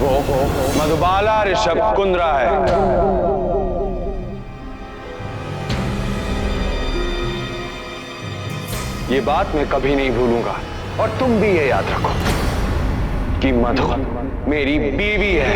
वो मधुबाला ऋषभ कुंद्रा है। ये बात मैं कभी नहीं भूलूंगा और तुम भी ये याद रखो कि मधु मेरी बीवी है।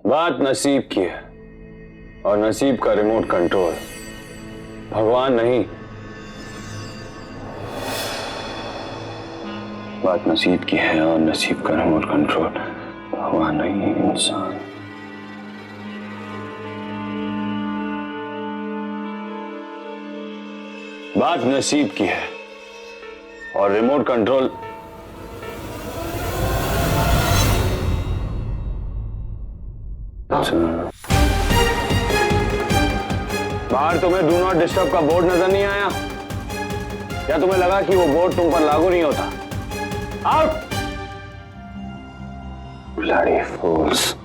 बात नसीब की है और नसीब का रिमोट कंट्रोल भगवान नहीं। बात नसीब की है और नसीब का रिमोट कंट्रोल भगवान नहीं, इंसान। बात नसीब की है और रिमोट कंट्रोल बाहर तुम्हें डू नॉट डिस्टर्ब का बोर्ड नजर नहीं आया? या तुम्हें लगा कि वो बोर्ड तुम पर लागू नहीं होता? आउट! ब्लडी फूल्स।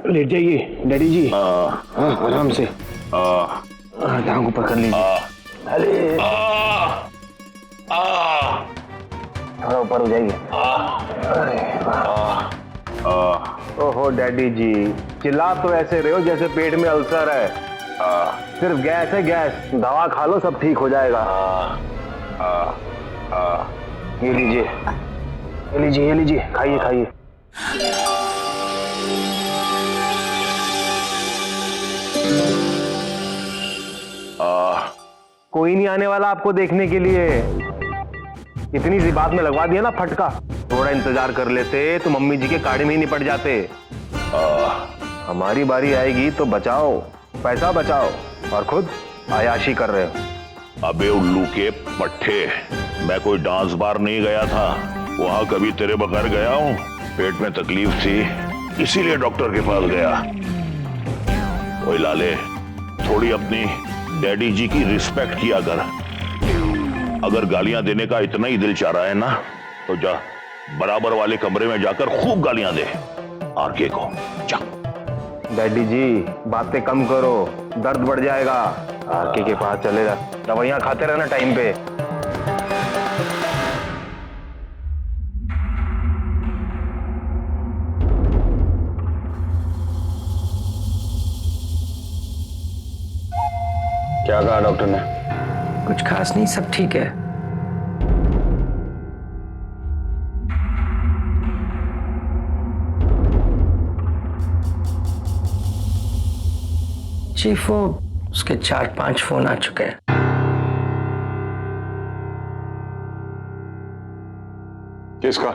लेट जाइए डैडी जी। हाँ आराम से। टांग ऊपर कर लीजिए। अरे थोड़ा ऊपर हो जाइए। ओहो डैडी जी, चिल्ला तो ऐसे रहे हो जैसे पेट में अल्सर है। सिर्फ गैस है, गैस। दवा खा लो सब ठीक हो जाएगा। ये लीजिए, ये लीजिए, ये लीजिए, खाइए खाइए। कोई नहीं आने वाला आपको देखने के लिए। इतनी सी बात में लगवा दिया ना फटका। थोड़ा इंतजार कर लेते तो मम्मी जी के काढ़े में ही निपट जाते। हमारी बारी आएगी तो बचाओ, पैसा बचाओ, और खुद आयाशी कर रहे हो। अबे उल्लू के पट्टे, मैं कोई डांस बार नहीं गया था। वहां कभी तेरे बगैर गया हूं? पेट में तकलीफ थी इसीलिए डॉक्टर के पास गया। ओए लाले, थोड़ी अपनी डैडी जी की रिस्पेक्ट किया कर। अगर गालियां देने का इतना ही दिल चाह रहा है ना, तो जा बराबर वाले कमरे में जाकर खूब गालियां दे आरके को। जा। डैडी जी बातें कम करो, दर्द बढ़ जाएगा। आरके के पास चलेगा, दवाइयां खाते रहना टाइम पे। क्या कहा डॉक्टर ने? कुछ खास नहीं, सब ठीक है। चीफ, वो उसके 4-5 फोन आ चुके हैं। किसका?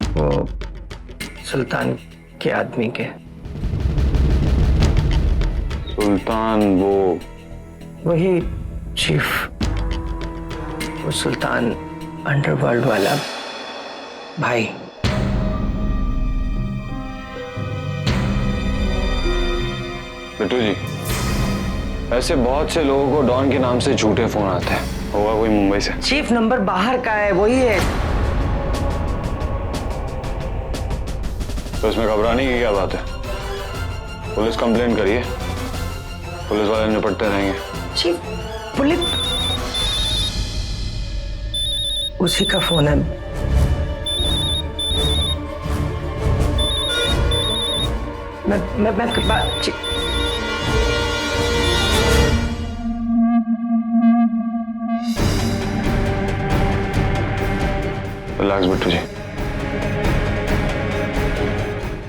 वो सुल्तान के आदमी के। सुल्तान? वो वही चीफ, वो सुल्तान अंडरवर्ल्ड वाला भाई। बिट्टू जी, ऐसे बहुत से लोगों को डॉन के नाम से झूठे फोन आते हैं। होगा कोई मुंबई से। चीफ नंबर बाहर का है, वही है। तो इसमें घबराने की क्या बात है? पुलिस कंप्लेंट करिए, पुलिस वाले निपटते रहेंगे। चीफ, पुलिस उसी का फोन है। मैं रिलैक्स बिट्टू जी।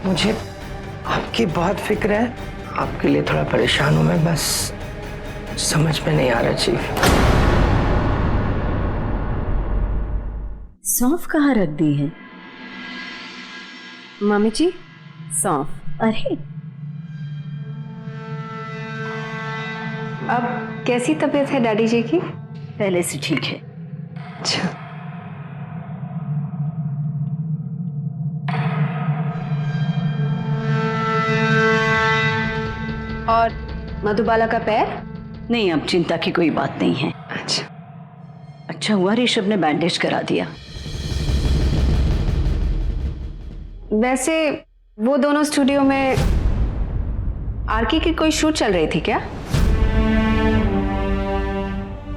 मुझे आपकी बहुत फिक्र है। आपके लिए थोड़ा परेशान हूं मैं, बस समझ में नहीं आ रहा चीफ। सौंफ कहाँ रख दी है? मामी जी, सौंफ। अरे अब कैसी तबीयत है डैडी जी की? पहले से ठीक है। अच्छा, और मधुबाला का पैर? नहीं, अब चिंता की कोई बात नहीं है। अच्छा, अच्छा हुआ ऋषभ ने बैंडेज करा दिया। वैसे वो दोनों स्टूडियो में आरके की कोई शूट चल रही थी क्या?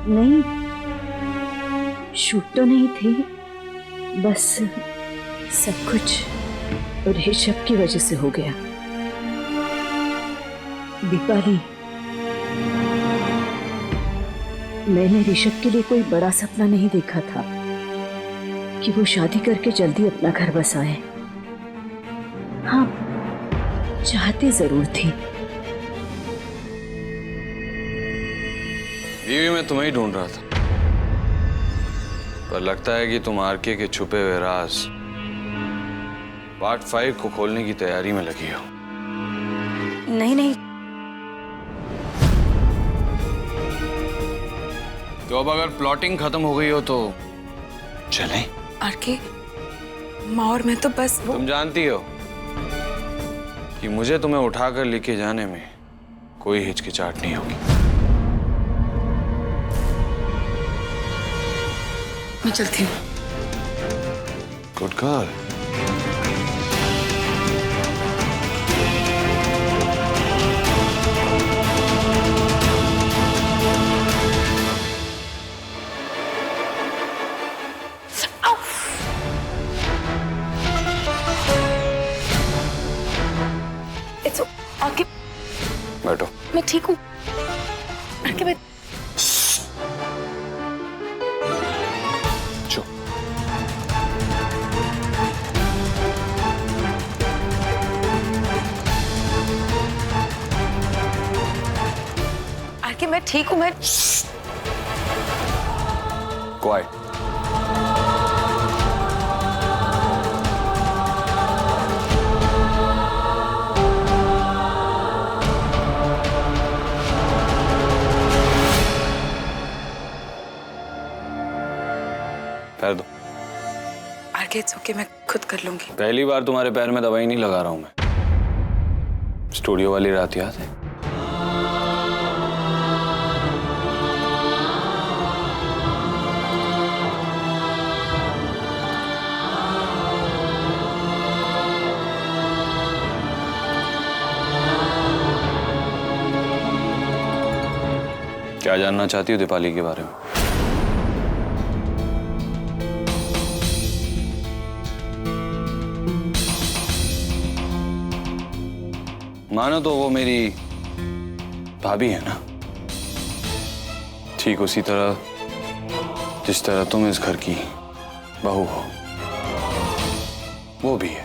नहीं, शूट तो नहीं थी, बस सब कुछ ऋषभ की वजह से हो गया। दीपाली, मैंने ऋषभ के लिए कोई बड़ा सपना नहीं देखा था कि वो शादी करके जल्दी अपना घर बसाए। हाँ, चाहती जरूर थी। बीवी मैं तुम्हें ही ढूंढ रहा था, पर लगता है कि तुम आरके के छुपे हुए राज पार्ट 5 को खोलने की तैयारी में लगी हो। नहीं नहीं, तो अब अगर प्लॉटिंग खत्म हो गई हो तो चलें? आरके, माँ और मैं तो बस वो तुम जानती हो कि मुझे तुम्हें उठाकर लेके जाने में कोई हिचकिचाहट नहीं होगी। मैं चलती हूँ। Good girl. आरके, बैठो। मैं ठीक हूँ। आरके, मैं चुप। आरके, मैं ठीक हूँ। मैं क्वाइट। पैर दो। आरके, इट्स ओके, मैं खुद कर लूंगी। पहली बार तुम्हारे पैर में दवाई नहीं लगा रहा हूं मैं। स्टूडियो वाली रात याद है? क्या जानना चाहती हो दीपाली के बारे में? मानो तो वो मेरी भाभी है ना, ठीक उसी तरह जिस तरह तुम इस घर की बहू हो, वो भी है,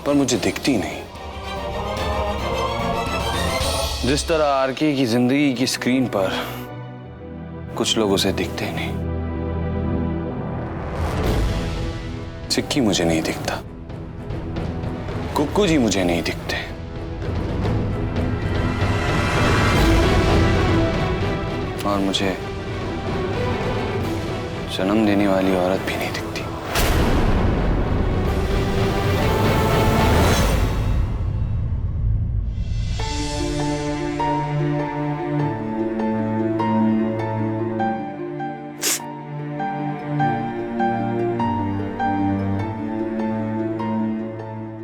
पर मुझे दिखती नहीं। जिस तरह आरके की जिंदगी की स्क्रीन पर कुछ लोग उसे दिखते नहीं। चिक्की मुझे नहीं दिखता, कुक्कू जी मुझे नहीं दिखते, और मुझे जन्म देने वाली औरत भी नहीं दिखती।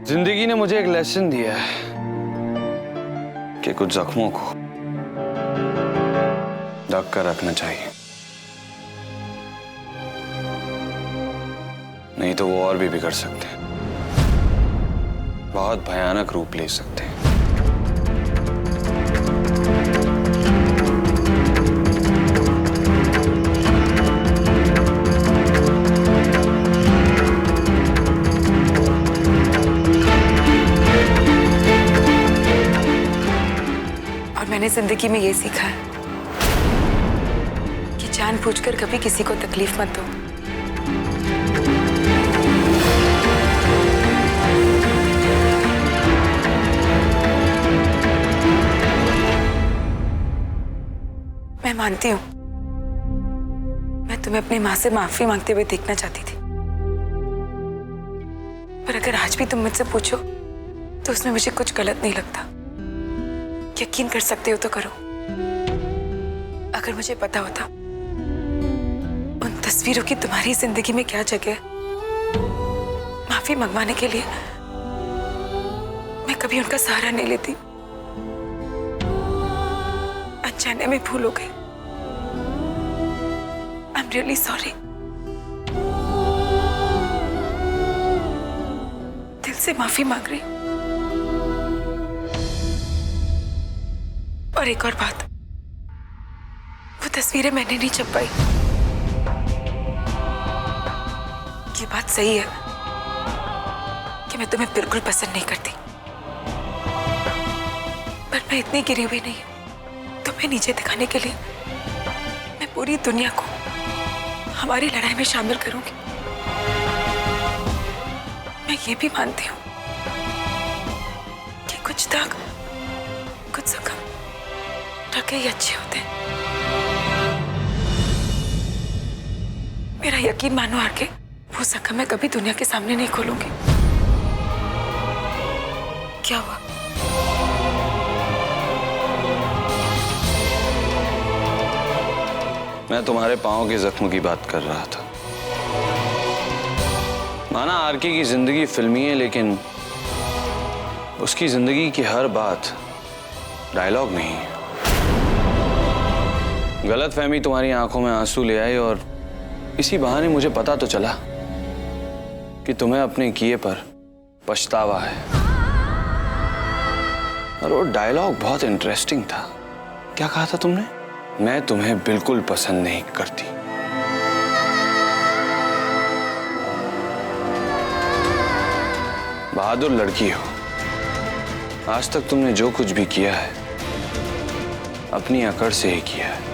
जिंदगी ने मुझे एक लेसन दिया है कि कुछ जख्मों को ढक कर रखना चाहिए, नहीं तो वो और भी बिगड़ सकते हैं, बहुत भयानक रूप ले सकते हैं। जिंदगी में ये सीखा है कि जानबूझकर कभी किसी को तकलीफ मत दो। मैं मानती हूँ, मैं तुम्हें अपनी माँ से माफी मांगते हुए देखना चाहती थी, पर अगर आज भी तुम मुझसे पूछो तो उसमें मुझे कुछ गलत नहीं लगता। यकीन कर सकते हो तो करो। अगर मुझे पता होता उन तस्वीरों की तुम्हारी जिंदगी में क्या जगह है, माफी मंगवाने के लिए मैं कभी उनका सहारा नहीं लेती। अनजाने में भूल हो गई। I am really sorry. दिल से माफी मांग रही। और एक और बात, वो तस्वीरें मैंने नहीं छपाई। ये बात सही है कि मैं तुम्हें बिल्कुल पसंद नहीं करती, पर मैं इतनी गिरी हुई नहीं हूं। तुम्हें नीचे दिखाने के लिए मैं पूरी दुनिया को हमारी लड़ाई में शामिल करूंगी। मैं ये भी मानती हूँ कि कुछ दाग, कुछ जख्म ढके ही अच्छे होते हैं। मेरा यकीन मानो आके, वो जख्म मैं कभी दुनिया के सामने नहीं खोलूंगी। क्या हुआ? मैं तुम्हारे पांव के जख्म की बात कर रहा था। माना आरके की जिंदगी फिल्मी है, लेकिन उसकी जिंदगी की हर बात डायलॉग नहीं है। गलतफहमी तुम्हारी आंखों में आंसू ले आई, और इसी बहाने मुझे पता तो चला कि तुम्हें अपने किए पर पछतावा है। और वो डायलॉग बहुत इंटरेस्टिंग था। क्या कहा था तुमने? मैं तुम्हें बिल्कुल पसंद नहीं करती। बहादुर लड़की हो। आज तक तुमने जो कुछ भी किया है अपनी अकड़ से ही किया है।